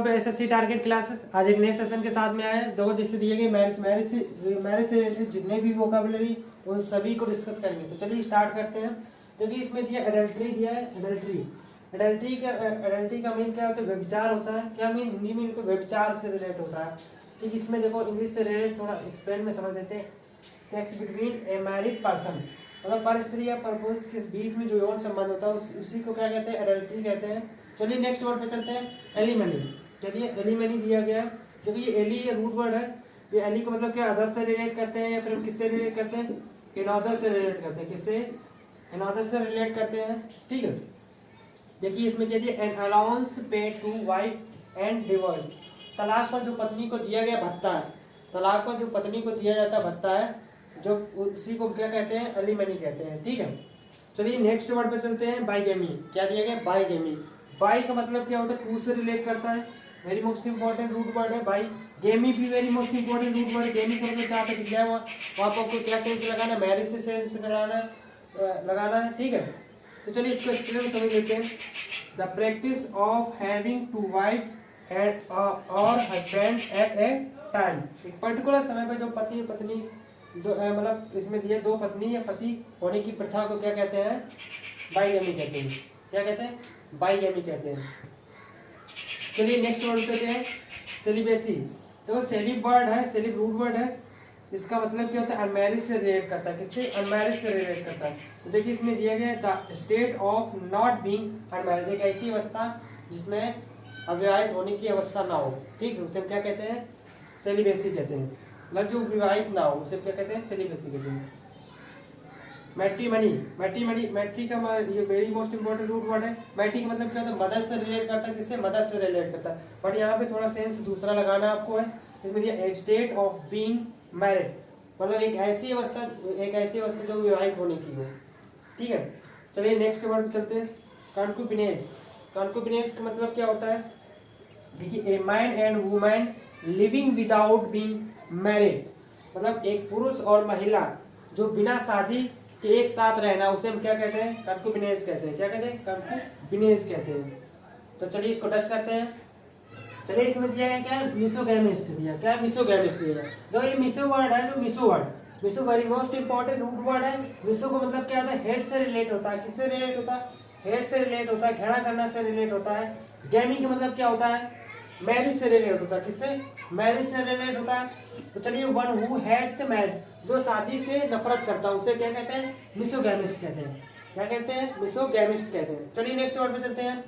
To SSC target classes. आज एक नए सेशन के साथ में आए हैं। देखो जैसे दिए गए मैरिज से रिलेटेड जितने भी वोकैबुलरी उन सभी को डिस्कस करेंगे। तो चलिए स्टार्ट करते हैं। क्योंकि इसमें दिया एडल्ट्री दिया है। एडल्ट्री का मीन क्या होता है? व्यभिचार होता है। क्या मीन हिंदी में? तो व्यभिचार से रिलेट होता है। ठीक, इसमें देखो इंग्लिश से रिलेटेड थोड़ा एक्सप्लेन में समझ लेते हैं। सेक्स बिटवीन ए मैरिड पर्सन, मतलब पर स्त्री या पर पुरुष के बीच में जो यौन संबंध होता है उसी को क्या कहते हैं? एडल्ट्री कहते हैं। चलिए नेक्स्ट वर्ड पे चलते हैं, एलिमनी। चलिए एलिमनी दिया गया है। देखो ये एली ये रूट वर्ड है। ये एली का मतलब क्या? अदर से रिलेट करते हैं या फिर किससे रिलेट करते हैं? इनअदर से रिलेट करते हैं। किससे? इनअदर से रिलेट करते हैं। ठीक है, देखिए इसमें क्या दिया? An allowance paid to wife and divorce, तलाक पर जो पत्नी को दिया गया भत्ता है, तलाक पर जो पत्नी को दिया जाता भत्ता है, जो उसी को क्या कहते हैं? एलिमनी कहते हैं। ठीक है, चलिए नेक्स्ट वर्ड पे चलते हैं, बाइगेमी। क्या दिया गया? बाइगेमी। बाई का मतलब क्या होता है? टू से रिलेट करता है। Very most important root word है बाई। गेमी भी very most important root word है। गेमी का मतलब जहाँ तक गया वहाँ पर आपको क्या सेंस लगाना है? मैरिज से सेंस लगाना है। ठीक है, तो चलिए इसको एक्सप्लेन समझ लेते हैं। The practice of having two wife and और हस्बैंड एट ए टाइम, एक पर्टिकुलर समय पर जो पति पत्नी मतलब इसमें दिए दो पत्नी या पति होने की प्रथा को क्या कहते हैं? बाइगेमी कहते हैं। क्या कहते हैं? बाइगेमी कहते हैं। चलिए नेक्स्ट वर्ड कहते हैं सेलिबेसी। तो सेलिब वर्ड है, सेलिब रूट वर्ड है। इसका मतलब क्या होता है? अनमैरिज से रिलेट करता है। किससे? अनमैरिज से रिलेट करता है। तो देखिए इसमें दिया गया the state of not being unmarried, एक ऐसी अवस्था जिसमें अविवाहित होने की अवस्था ना हो। ठीक है, उसे हम क्या कहते हैं? सेलिबेसी कहते हैं। मतलब जो विवाहित ना हो उसे क्या कहते हैं? सेलिबेसी कहते हैं। मैट्रीमनी, मैट्री का ये very most important root word है। मैट्री का मतलब क्या होता है? मदद से रिलेट करता है। किससे? मदद से रिलेट करता है। बट यहाँ पे थोड़ा सेंस दूसरा लगाना आपको है। इसमें दिया स्टेट ऑफ बीइंग मैरिड, मतलब एक ऐसी अवस्था जो विवाहित होने की हो। ठीक है, चलिए नेक्स्ट वर्ड चलते हैं, कॉन्क्यूपिनेज। कॉन्क्यूपिनेज का मतलब क्या होता है? देखिए a man and woman living without being married, मतलब एक पुरुष और महिला जो बिना शादी के एक साथ रहना, उसे हम क्या कहते हैं? कॉन्क्यूपिनेज कहते हैं। क्या कहते हैं? कॉन्क्यूपिनेज कहते हैं। तो चलिए इसको टच करते हैं। चलिए इसमें दिया है क्या? मिसोगैमिस्ट दिया। क्या? मिसोगैमिस्ट दिया। जो ये मिसो वर्ड है, जो miso word, miso very most important root word है। मिसो को मतलब क्या होता है? हेड से रिलेट होता है। किससे रिलेट होता है? हेड से रिलेट होता है। घृणा करना से रिलेट होता है। गैमी का मतलब क्या होता है? मैरिज से रिलेट होता है। किससे? मैरिज से रिलेट होता है। तो चलिए वन हु हैड से मैरिड, जो शादी से नफरत करता है उसे क्या कहते हैं? मिसोगैमिस्ट कहते हैं। क्या कहते हैं? मिसोगैमिस्ट कहते हैं। चलिए नेक्स्ट वर्ड पे चलते हैं,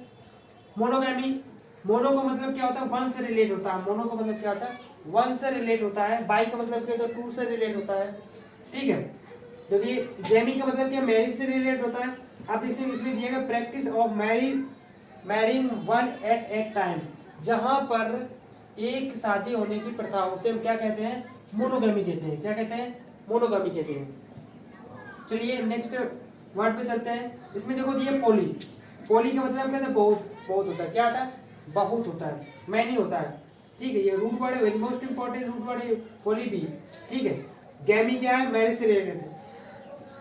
मोनोगैमी। मोनो का मतलब क्या होता है? वन से रिलेट होता है। मोनो का मतलब क्या होता है? वन से रिलेट होता है। बाई का मतलब क्या होता है? टू से रिलेट होता है। ठीक है, देखिए गैमी का मतलब क्या? मैरिज से रिलेट होता है। अब इसमें दिएगा practice of marrying one at a time, जहां पर एक शादी होने की प्रथा, उसे हम क्या कहते हैं? मोनोगमी कहते हैं। क्या कहते हैं? मोनोगमी कहते हैं। चलिए नेक्स्ट वर्ड पे चलते हैं। इसमें देखो दिए पोली। पोली का मतलब क्या था? बहुत बहुत होता है। क्या होता है? बहुत होता है, मैनी होता है। ठीक है, ये रूट वर्ड है, very most important root word है पोली भी। ठीक है, गैमी क्या है? मैरिज से रिलेटेड है।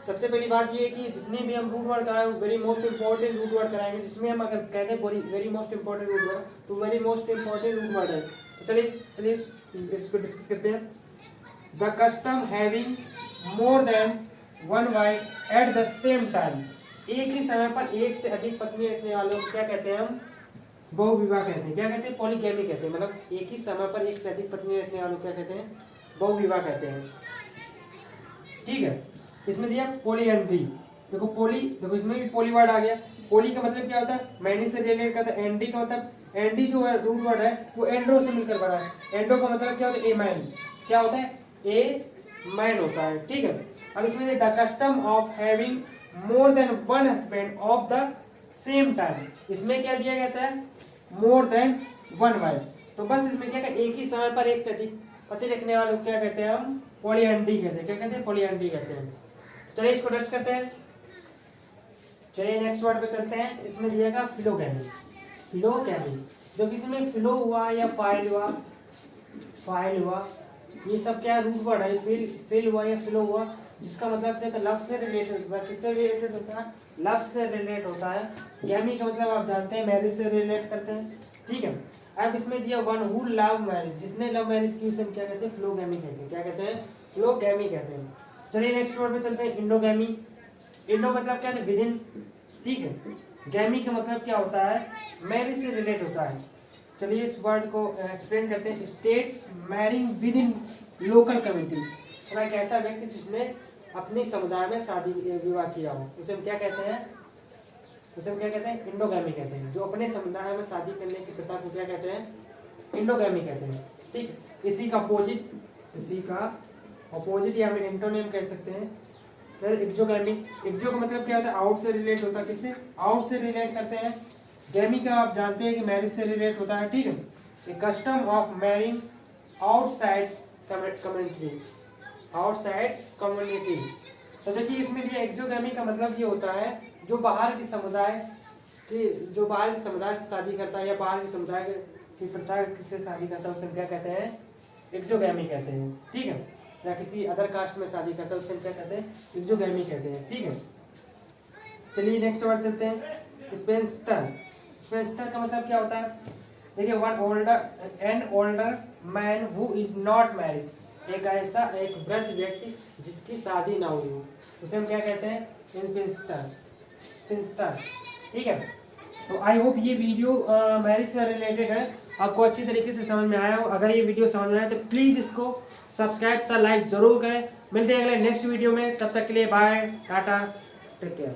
सबसे पहली बात ये है कि जितने भी हम रूट वर्ड कराए very most important root word कराएंगे, जिसमें हम अगर कहते हैं very most important root word, तो very most important root word है। तो चलिए इसको डिस्कस करते हैं। The custom having more than one wife at the same time, एक ही समय पर एक से अधिक पत्नी रखने वालों को क्या कहते हैं? हम बहुविवाह कहते हैं। क्या कहते हैं? पॉलीगैमी कहते हैं। मतलब एक ही समय पर एक से अधिक पत्नी रखने वालों को क्या कहते हैं? बहुविवाह कहते हैं। ठीक है, इसमें दिया पॉलीएंड्री। देखो पोली, देखो इसमें भी पोली वर्ड आ गया। पोली का मतलब क्या होता है? मैनी से रिलेट करता है। एंडी का मतलब, एंडी जो है रूट वर्ड है वो एंड्रो से मिलकर बना है। एंड्रो का मतलब क्या होता है? A man. क्या होता है? ए मैन होता है। ठीक है, अब इसमें the custom of having more than one husband of the same time, इसमें क्या दिया गया है? मोर देन वन वाइफ। तो बस इसमें क्या कहते हैं? एक ही समय पर एक से अधिक पति रखने वालों को क्या कहते हैं? हम पॉलीएंड्री कहते हैं। क्या कहते हैं? पॉलीएंड्री कहते हैं। चलिए इसको टेस्ट करते हैं। चलिए नेक्स्ट वर्ड पे चलते हैं। इसमें दिएगा फिलोगैमी। फिलोगैमी, जो किसी में फिलो हुआ या फाइल हुआ, ये सब क्या रूट वर्ड है? फिल हुआ या फिलो हुआ, जिसका मतलब क्या है? लव से रिलेटेड होता है। किससे रिलेटेड होता है? लव से रिलेट होता है। गैमी का मतलब आप जानते हैं मैरिज से रिलेट करते हैं। ठीक है, अब इसमें दिया वन हु लव मैरिज, जिसने लव मैरिज की उसे हम क्या कहते हैं, फ्लोगैमी कहते हैं। क्या कहते हैं? फ्लोगैमी कहते हैं। चलिए नेक्स्ट वर्ड पे चलते हैं, इंडोगैमी। इंडो मतलब क्या है? विद इन, ठीक है। गैमी का मतलब क्या होता है? मैरिज से रिलेट होता है। चलिए इस वर्ड को एक्सप्लेन करते हैं। State marrying with in local community, मतलब एक ऐसा व्यक्ति जिसने अपने समुदाय में शादी विवाह किया हो, उसे हम क्या कहते हैं? उसे हम क्या कहते हैं? इंडोगैमी कहते हैं। जो अपने समुदाय में शादी करने की प्रथा को क्या कहते हैं? इंडोगैमी कहते हैं, ठीक। इसी का अपोजिट या फिर एंटोनिम कह सकते हैं, एक्सोगैमी। एक्सो का मतलब क्या होता है? आउट से रिलेट होता है। किससे? आउट से रिलेट करते हैं। गैमी का आप जानते हैं कि मैरिज से रिलेट होता है, ठीक है। Custom of marrying outside community, outside community. तो देखिए इसमें भी एक्सोगैमी का मतलब ये होता है जो बाहर के समुदाय से शादी करता है, या बाहर के समुदाय की प्रथा से शादी करता है, उसे क्या कहते हैं? एक्सोगैमी कहते हैं, ठीक है। या किसी अदर कास्ट में शादी करता है, उसे क्या कहते हैं? एक्सोगैमी कहते हैं, ठीक है। चलिए नेक्स्ट वर्ड चलते हैं, स्पेंस्टर। स्पेंस्टर का मतलब क्या होता है? देखिए एक older man who is not married, एक वृद्ध व्यक्ति जिसकी शादी ना हुई हो, उसे हम क्या कहते हैं? स्पेंस्टर, ठीक है। तो आई होप ये वीडियो मैरिज से रिलेटेड है, आपको अच्छी तरीके से समझ में आया हो। अगर ये वीडियो समझ में आया तो प्लीज इसको सब्सक्राइब तथा लाइक जरूर करें। मिलते हैं अगले नेक्स्ट वीडियो में, तब तक के लिए बाय, टाटा, टेक केयर।